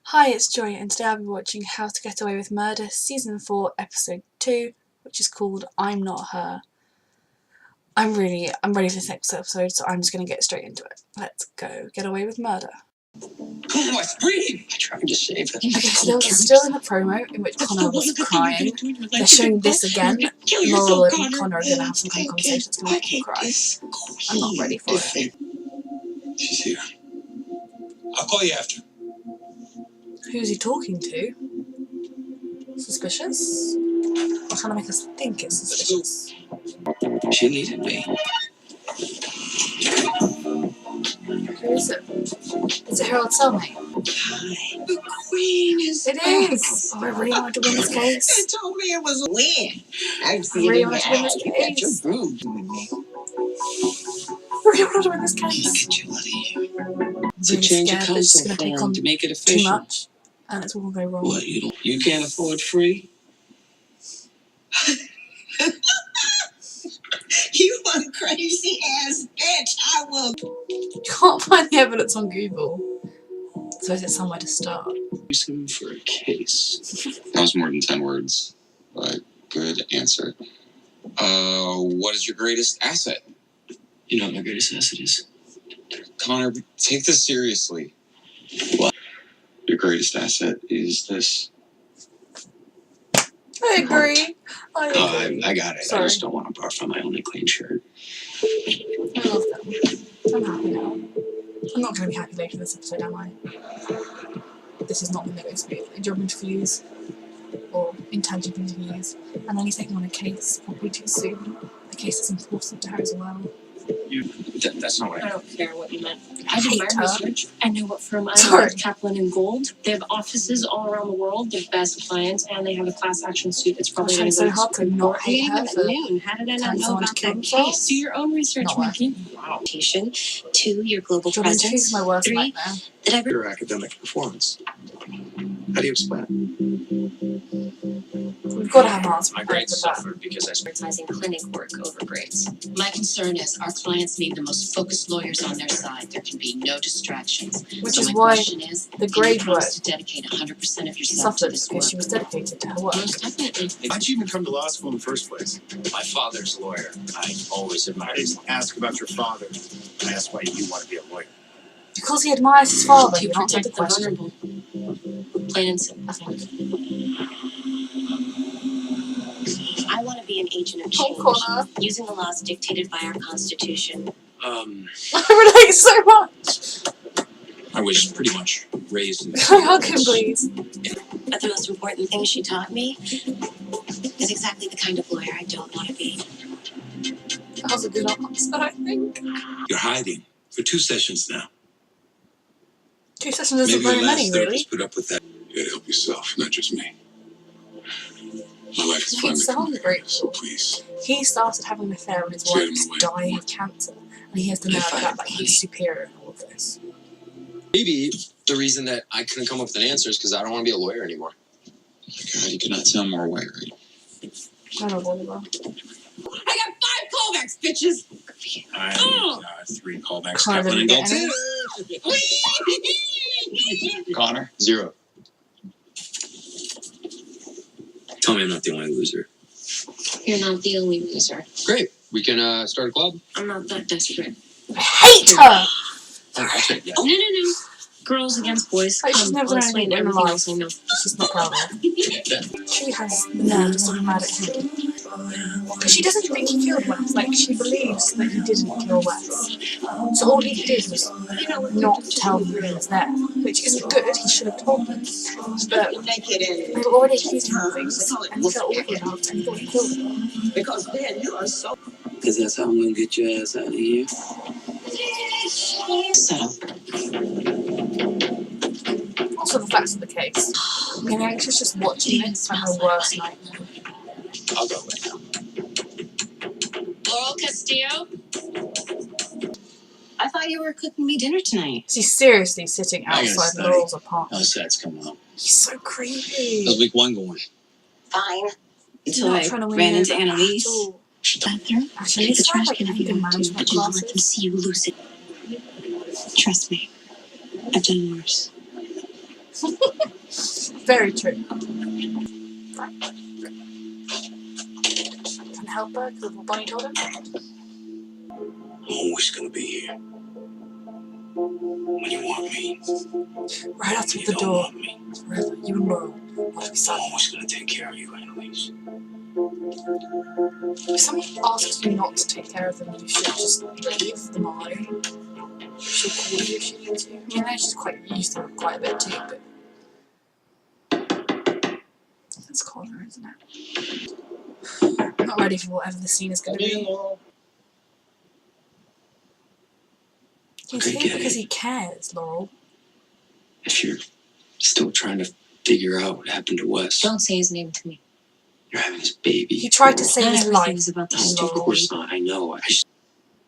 Hi, it's Joy, and today I'll be watching How to Get Away with Murder Season 4 Episode 2, which is called I'm Not Her. I'm ready for this next episode, so I'm just going to get straight into it. Let's go get away with murder. Oh, my scream! I tried to save it. Okay, so there was still in the promo in which Connor was crying. They're showing this again. Laurel and Connor are going to have some kind of conversation that's going to make him cry. I'm not ready for it. She's here. I'll call you after. Who's he talking to? Suspicious? Or trying to make us think it's suspicious? She needed me. Who is it? Is it Harold Cellmate? Hi. The Queen is It is! Oh, I really wanted to win this case. It told me it was a win. I really wanted to win this case. I really wanted to win this case. Get you out of here. It's a change of counsel plan to make it official. Too much, and it's all going to go wrong. What, you can't afford free? You a crazy ass bitch. I will. You can't find the evidence on Google. So is it somewhere to start? Use him for a case. That was more than 10 words, but good answer. What is your greatest asset? You know what my greatest asset is? Connor, take this seriously. What? Your greatest asset is this. I agree. I got it. Sorry. I just don't want to part from my only clean shirt. I love that. I'm happy now. I'm not going to be happy later in this episode, am I? This is not the next bit. Job interviews or intangible interviews, and then he's taking on a case probably too soon. A case that's important to her as well. That's not what I don't care what you meant. I did hate my her. research. I know what firm I'm Sorry. with, Kaplan and Gold. They have offices all around the world. They're best clients, and they have a class action suit that's probably going to so go hard to not hate her at for noon. How did I not telling know someone to about kill that themselves? case? Do your own research, Not Mickey. Wow. To your global Job interviews presence. is my worst 3, nightmare. that I've Your academic performance. How do you explain We've got to have an answer. My grades suffered because I advertising clinic work over grades. My concern is our clients need the most focused lawyers on their side. There can be no distractions. Which So is my why question is, the can you grade promise work to dedicate 100% of yourself to suffered this because work? she was dedicated to her work. Most definitely. How'd you even come to law school in the first place? My father's a lawyer. I always I admired didn't ask about your father. I asked why you want to be a lawyer. Because he admires his father, To he answered the protect the question. vulnerable. Plain and simple. I think. I want to be an agent of Oh, change, Connor. using the laws dictated by our Constitution. I relate so much. I was pretty much raised in the Can I hug him, please? But the most important thing she taught me is exactly the kind of lawyer I don't want to be. That was a good answer, I think. You're hiding for 2 sessions now. 2 sessions isn't Maybe very your many, last really. therapist put up with that. You gotta help yourself, not just me. My life is He finally sounds coming, grateful. so please. He started having an affair when his wife was dying of cancer, and he has the nerve that like he's superior in all of this. Maybe the reason that I couldn't come up with an answer is because I don't want to be a lawyer anymore. God, you could not sound more wiry. I love Oliver. I got 5 callbacks, bitches! I'm 3 callbacks. Connor Kaplan and didn't Gold. get any. Connor? 0. Tell me I'm not the only loser. You're not the only loser. Great. We can start a club. I'm not that desperate. I hate her! Yeah. No. Girls against boys. Like, she's never done Honestly, anything in her everything life. else I know. She's not proud of. She has the nerve to be mad at him. Because she doesn't think he killed Wes. Like, she believes that he didn't kill Wes. So all he did was not tell them he was there. Which isn't good, he should have told them. But they were already accusing him of things, and he felt awful about it, and he thought he killed her. Because then you are so. Because that's how I'm gonna get your ass out of here. Settle. Also, the facts of the case. I mean, anxious just watching it for her worst nightmare. I'll go right now. Laurel Castillo? I thought you were cooking me dinner tonight. She's seriously sitting I gotta outside study. Laurel's apartment. No sets come up. He's so creepy. How's week 1 going? Fine. Until I ran into Annalise. Bathroom? Actually, Take the it's trash like can out of anger your management but you let them classes. see you lose it. Trust me. I've done worse. Very true. Right. Can't help her because of what Bonnie told him. I'm always gonna be here. When you want me, Right out when through you the don't door. want me, Forever. You and Laurel. What have we I'm said? always gonna take care of you anyways. If someone asks you not to take care of them, you should just leave them alone. She'll call you if she needs you. I mean, I know she's quite used to it quite a bit too, but that's calling her, isn't it? I'm not ready for whatever the scene is going to be. He's here because he cares, Laurel. If you're still trying to figure out what happened to Wes, Don't say his name to me. you're having his baby. He tried to Laurel. save Not his everything life. is about the No, story. of course not. I know.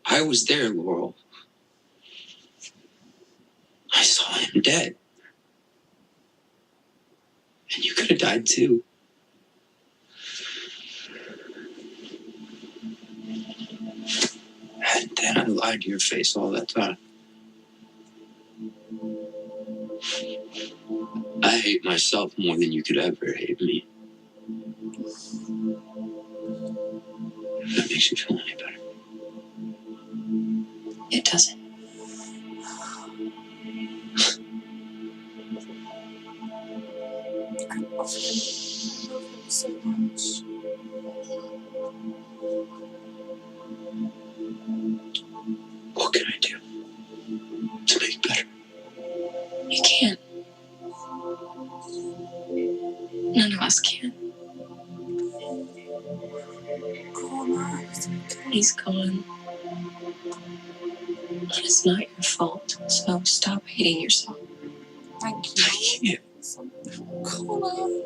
I was there, Laurel. I saw him dead. And you could have died too. And then I lied to your face all that time. I hate myself more than you could ever hate me. If that makes you feel any better. It doesn't. I love him so much. What can I do to make it better? You can't. None of us can. Connor, He's gone. And it's not your fault. So stop hating yourself. thank I you. can't. Connor.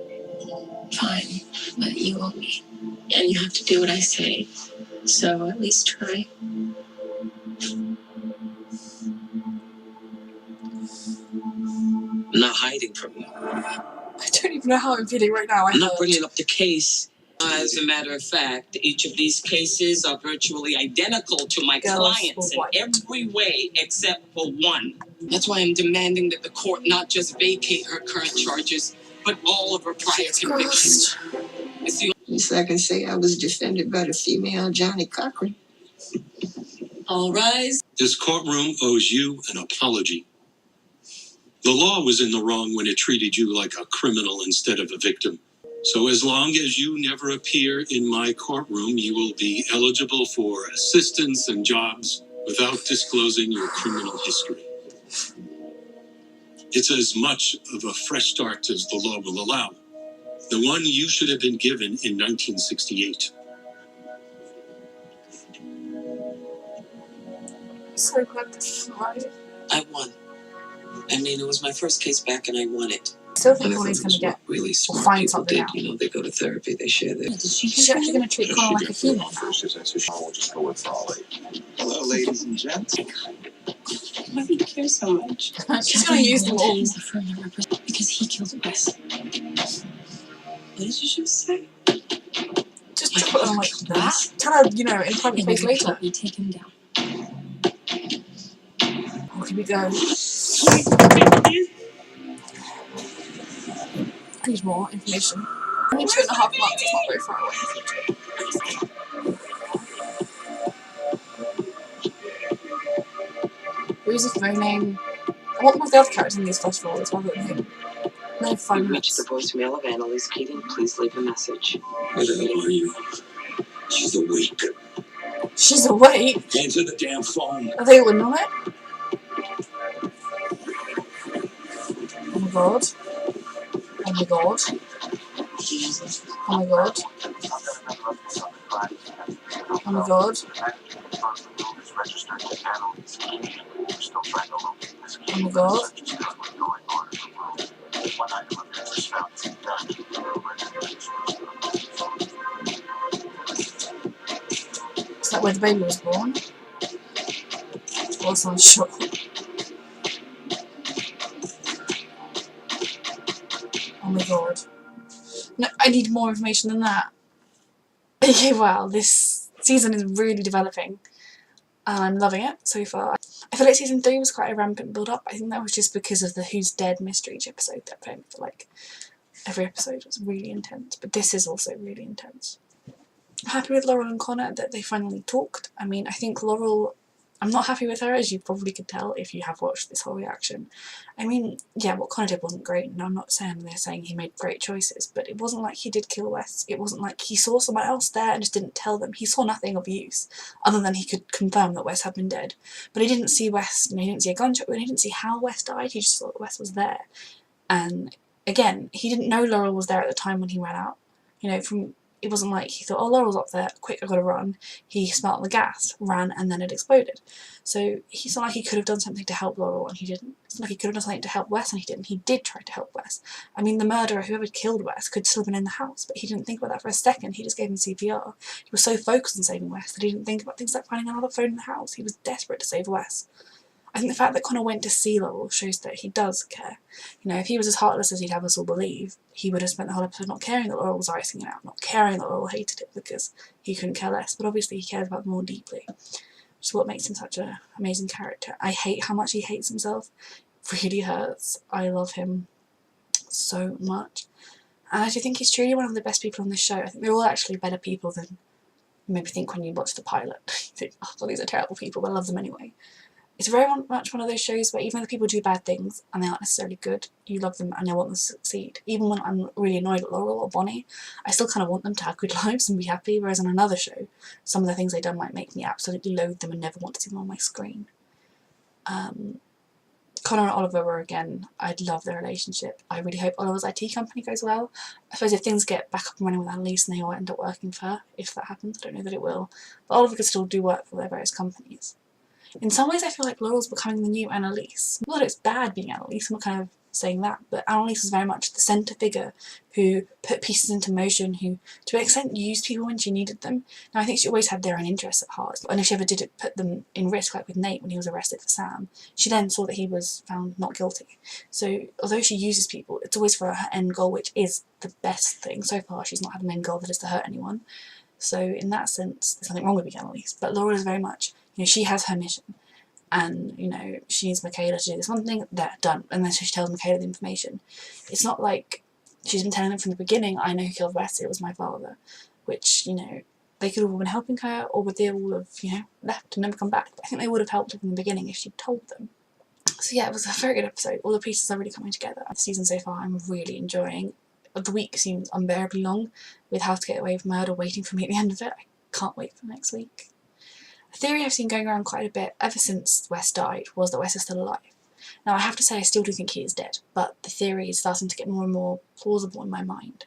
Fine. But you owe me. And you have to do what I say. So at least try. I'm not hiding from you. I don't even know how I'm feeling right now. I'm not bringing up the case. As a matter of fact, each of these cases are virtually identical to my Girls clients will in every way except for one. That's why I'm demanding that the court not just vacate her current charges, but all of her prior convictions. It's the Least I can say I was defended by the female Johnny Cochran. all rise. This courtroom owes you an apology. The law was in the wrong when it treated you like a criminal instead of a victim. So as long as you never appear in my courtroom, you will be eligible for assistance and jobs without disclosing your criminal history. It's as much of a fresh start as the law will allow. The one you should have been given in 1968. So glad this is right. I won. I mean, it was my first case back and I won it. I still think And I thought Bonnie's it going to was get. what really We'll smart find people something did. out. You know, they go to therapy, they share their... Did she She's actually going to treat Connor like a human now. Hello, ladies and gents. Why do you care so much? She's going to use them all. He's the firm that represents because he killed Wes. What did you just say? Just drop it on like that. Tell her, you know, in private place later. Help me take him down. Oh, here we go. I need more information. Only 2.5 months, it's not very far away in the future. Who's his phone name? I want more of the other characters in these festivals rather than him. No, 5 You've reached minutes. the voicemail of Annalise Keating. Please leave a message. Where the hell are you? She's awake. She's awake. Answer the damn phone. Are they all in on it? Oh my god. Oh my god. Oh my god. Oh my god. Oh my god. Is that where the baby was born? Also unsure. Oh my god. No, I need more information than that. Okay, well, this season is really developing. And I'm loving it so far. I feel like season 3 was quite a rampant build up. I think that was just because of the Who's Dead mystery episode that put in for like Every episode was really intense, but this is also really intense. I'm happy with Laurel and Connor that they finally talked. I mean, I think Laurel, I'm not happy with her, as you probably could tell if you have watched this whole reaction. I mean, yeah, what Connor did wasn't great, and I'm not saying they're saying he made great choices, but it wasn't like he did kill Wes. It wasn't like he saw someone else there and just didn't tell them. He saw nothing of use, other than he could confirm that Wes had been dead. But he didn't see Wes, he didn't see a gunshot wound, he didn't see how Wes died, he just thought that Wes was there. And again, he didn't know Laurel was there at the time when he ran out. It wasn't like he thought, oh, Laurel's up there, quick, I've got to run. He smelled the gas, ran, and then it exploded. So it's not like he could have done something to help Laurel and he didn't. It's not like he could have done something to help Wes and he didn't. He did try to help Wes. I mean, the murderer, whoever killed Wes, could still have been in the house, but he didn't think about that for a second. He just gave him CPR. He was so focused on saving Wes that he didn't think about things like finding another phone in the house. He was desperate to save Wes. I think the fact that Connor went to see Laurel shows that he does care. If he was as heartless as he'd have us all believe, he would have spent the whole episode not caring that Laurel was icing it out, not caring that Laurel hated it because he couldn't care less, but obviously he cares about them more deeply, which is what makes him such an amazing character. I hate how much he hates himself. It really hurts. I love him so much. And I do think he's truly one of the best people on this show. I think they're all actually better people than you maybe think when you watch the pilot. You think, oh, well, these are terrible people, but I love them anyway. It's very much one of those shows where even though people do bad things and they aren't necessarily good, you love them and you want them to succeed. Even when I'm really annoyed at Laurel or Bonnie, I still kind of want them to have good lives and be happy, whereas on another show, some of the things they've done might make me absolutely loathe them and never want to see them on my screen. Connor and Oliver were, again, I love their relationship. I really hope Oliver's IT company goes well. I suppose if things get back up and running with Annalise and they all end up working for her, if that happens, I don't know that it will, but Oliver could still do work for their various companies. In some ways I feel like Laurel's becoming the new Annalise. Not that it's bad being Annalise, I'm not kind of saying that, but Annalise was very much the centre figure who put pieces into motion, who to an extent used people when she needed them. Now I think she always had their own interests at heart, and if she ever did it, put them in risk, like with Nate when he was arrested for Sam, she then saw that he was found not guilty. So although she uses people, it's always for her end goal, which is the best thing. So far she's not had an end goal that is to hurt anyone. So in that sense, there's nothing wrong with being Annalise, but Laurel is very much, she has her mission, and she needs Michaela to do this one thing, they're done, and then she tells Michaela the information. It's not like she's been telling them from the beginning, I know who killed Wes, it was my father, which they could have all been helping her, or would they all have left and never come back. But I think they would have helped her from the beginning if she'd told them. So yeah, it was a very good episode. All the pieces are really coming together. The season so far I'm really enjoying. The week seems unbearably long with How to Get Away with Murder waiting for me at the end of it. I can't wait for next week. A theory I've seen going around quite a bit ever since Wes died was that Wes is still alive. Now I have to say I still do think he is dead, but the theory is starting to get more and more plausible in my mind.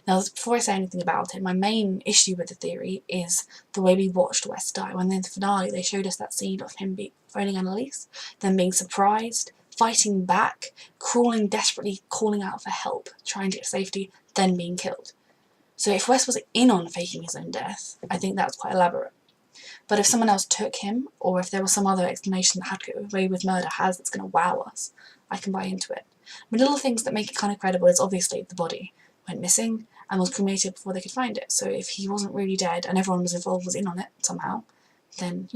Now before I say anything about it, my main issue with the theory is the way we watched Wes die. When in the finale they showed us that scene of him phoning Annalise, then being surprised, fighting back, crawling desperately, calling out for help, trying to get safety, then being killed. So if Wes was in on faking his own death, I think that was quite elaborate. But if someone else took him, or if there was some other explanation that How to Get Away with Murder has that's going to wow us, I can buy into it. I mean, little things that make it kind of credible is obviously the body went missing and was cremated before they could find it. So if he wasn't really dead and everyone was involved, was in on it somehow, then,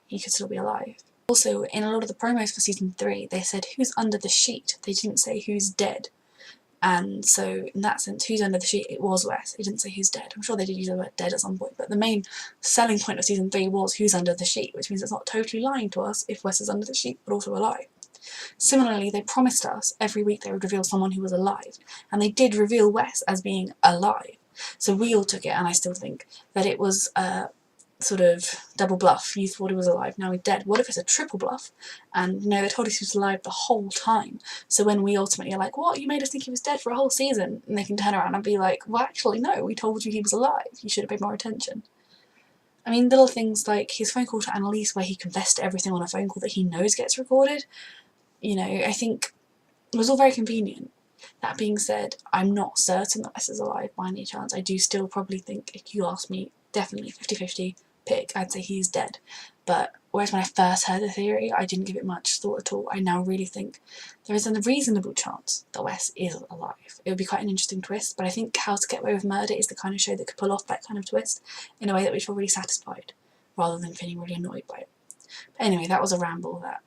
he could still be alive. Also, in a lot of the promos for season 3, they said who's under the sheet. They didn't say who's dead. And so in that sense, who's under the sheet? It was Wes. He didn't say who's dead. I'm sure they did use the word dead at some point, but the main selling point of season 3 was who's under the sheet, which means it's not totally lying to us if Wes is under the sheet, but also alive. Similarly, they promised us every week they would reveal someone who was alive, and they did reveal Wes as being alive. So we all took it, and I still think, that it was sort of double bluff. You thought he was alive, now he's dead. What if it's a triple bluff? And they told us he was alive the whole time. So when we ultimately are like, what, you made us think he was dead for a whole season? And they can turn around and be like, well actually no, we told you he was alive. You should have paid more attention. I mean, little things like his phone call to Annalise where he confessed to everything on a phone call that he knows gets recorded. I think it was all very convenient. That being said, I'm not certain that Wes is alive by any chance. I do still probably think, if you ask me, definitely 50-50 pick, I'd say he's dead. But whereas when I first heard the theory, I didn't give it much thought at all, I now really think there is a reasonable chance that Wes is alive. It would be quite an interesting twist, but I think How to Get Away with Murder is the kind of show that could pull off that kind of twist in a way that we feel really satisfied, rather than feeling really annoyed by it. But anyway, that was a ramble that,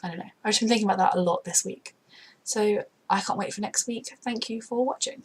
I don't know, I've just been thinking about that a lot this week. So I can't wait for next week. Thank you for watching.